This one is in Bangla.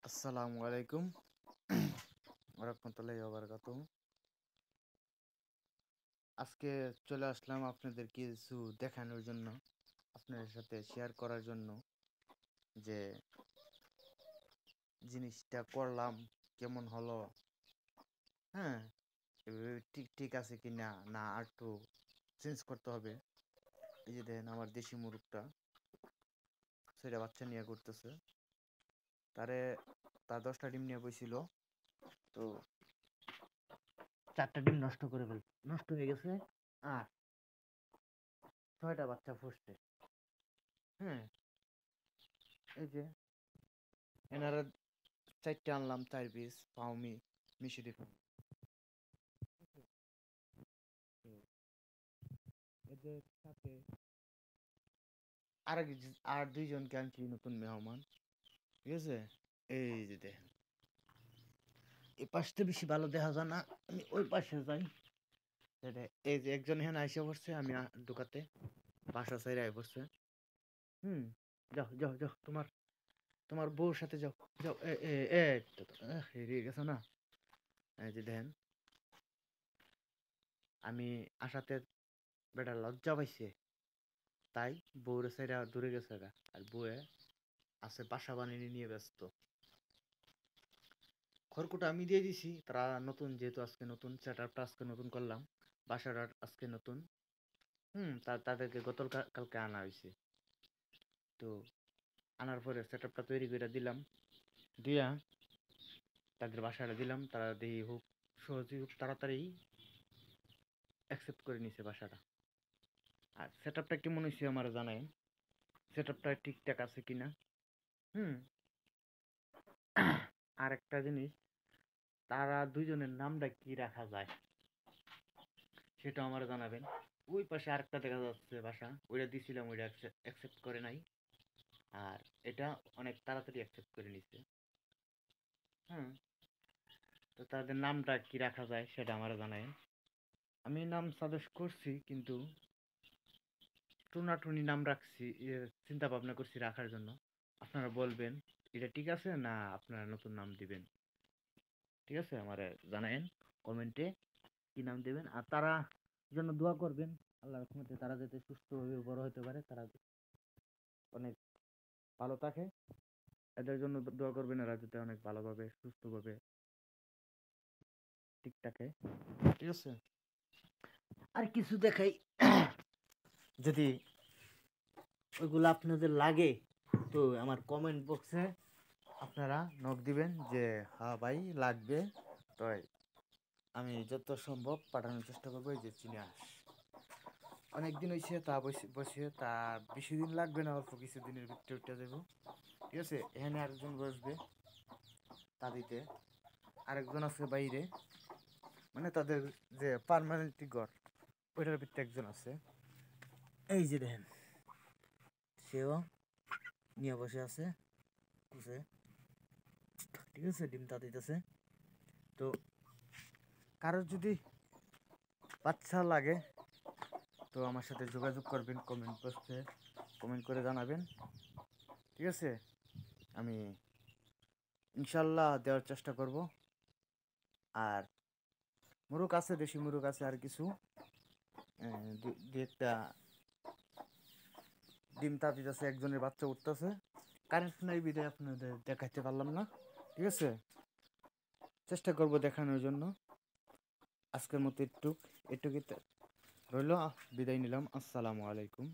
আসসালামু আলাইকুম ওরহমতুল্লাহি ওয়াবারাকাতুহু। আজকে চলে আসলাম আপনাদের কিছু দেখানোর জন্য, আপনাদের সাথে শেয়ার করার জন্য যে জিনিসটা করলাম কেমন হলো। হ্যাঁ, এভাবে ঠিক ঠিক আছে কি না, না আর একটু চেঞ্জ করতে হবে। এই যে দেখেন আমার দেশি মুরগটা সেটা বাচ্চা নিয়ে করতেছে। তারে তার 10টা ডিম নিয়ে বইছিল, তো 4টা ডিম নষ্ট করে নষ্ট হয়ে গেছে। আর 6টা বাচ্চা ফুটছে। হ্যাঁ, এই যে এনারা 4টে আনলাম, 4 পিস পাউমি মিশরি ফার্ম। তো এদের সাথে আর 2জনকে আনছি, নতুন মেহমান। ঠিক আছে, এই যে দেখেন এই পাশটা বেশি ভালো দেখা যায় না, আমি ওই পাশে যাই। এই যে একজন এখানে আইসা পড়ছে, আমি ঢুকাতে বাসা সাইডে আই পড়ছে। হুম, যাও যাও যাও, তোমার তোমার বউর সাথে যাও। যাও এ এ এ তো তো, হেরিয়ে গেছো না। এই যে দেখেন আমি আসাতে বেটা লজ্জা পাইছে, তাই বউরে সাইডে দূরে গেছে গা। আর বউয়ে আছে বাসা বানিয়ে নিয়ে ব্যস্ত। খড়কুটা আমি দিয়ে দিছি, তারা নতুন যেহেতু আজকে নতুন সেট আপটা আজকে নতুন করলাম, বাসাটা আজকে নতুন। তাদেরকে কালকে আনা হয়েছে। তো আনার পরে সেট আপটা তৈরি করে দিলাম, দিয়া তাদের বাসাটা দিলাম। তারা দেখি খুব সহজেই খুব তাড়াতাড়ি অ্যাকসেপ্ট করে নিছে বাসাটা। আর সেট আপটা কেমন হয়েছে আমার জানাই, সেট আপটা ঠিকঠাক আছে কিনা। হুম আর একটা জিনিস, তারা 2জনের নামটা কি রাখা যায় সেটা আমার জানাবেন। ওই পাশে আরেকটা দেখা যাচ্ছে বাসা, ওইটা দিছিলাম, ওইটা অ্যাকসেপ্ট করে নাই। আর এটা অনেক তাড়াতাড়ি অ্যাকসেপ্ট করে নিচ্ছে। হুম তো তাদের নামটা কি রাখা যায় সেটা আমার জানাই। আমি নাম সাজেস্ট করছি, কিন্তু টুনাটুনি নাম রাখছি, চিন্তা ভাবনা করছি রাখার জন্য। আপনারা বলবেন এটা ঠিক আছে না আপনারা নতুন নাম দিবেন। ঠিক আছে, আমার জানায়েন কমেন্টে কি নাম দেবেন। আর তারা জন্য দোয়া করবেন, আল্লাহর রহমতে তারা যাতে সুস্থভাবে বড় হতে পারে, তারা অনেক ভালো থাকে। এদের জন্য দোয়া করবেন, এরা যাতে অনেক ভালোভাবে সুস্থভাবে ঠিক থাকে। ঠিক আছে, আর কিছু দেখাই যদি ওইগুলো আপনাদের লাগে, তো আমার কমেন্ট বক্সে আপনারা নক দিবেন যে হ্যাঁ ভাই লাগবে। তো আমি যত সম্ভব পাঠানোর চেষ্টা করবো। এই যে চিনাস অনেকদিন হয়েছে, তা বসে তা বেশি দিন লাগবে না, অল্প কিছু দিনের ভিতরে উঠে দেবো। ঠিক আছে, এখানে আরেকজন বসবে তা দিতে, আরেকজন আছে বাইরে, মানে তাদের যে পার্মানেন্টলি ঘর ওইটার ভিতরে একজন আছে। এই যে দেখেন সেও নিয়ে বসে আছে, বুঝে। ঠিক আছে, ডিম তা দিতেছে। তো কারোর যদি বাচ্চা লাগে তো আমার সাথে যোগাযোগ করবেন, কমেন্ট বক্সে কমেন্ট করে জানাবেন। ঠিক আছে, আমি ইনশাল্লাহ দেওয়ার চেষ্টা করব। আর মুরগ আছে, দেশি মুরগ আছে, আর কিছু দু একটা ডিম তা দিতেছে, একজনের বাচ্চা উঠতেছে। কারেন্ট নাই বিধায় আপনাদের দেখাইতে পারলাম না। ঠিক আছে, চেষ্টা করব দেখানোর জন্য। আজকের মতো এটুকুই রইল, বিদায় নিলাম। আসসালামু আলাইকুম।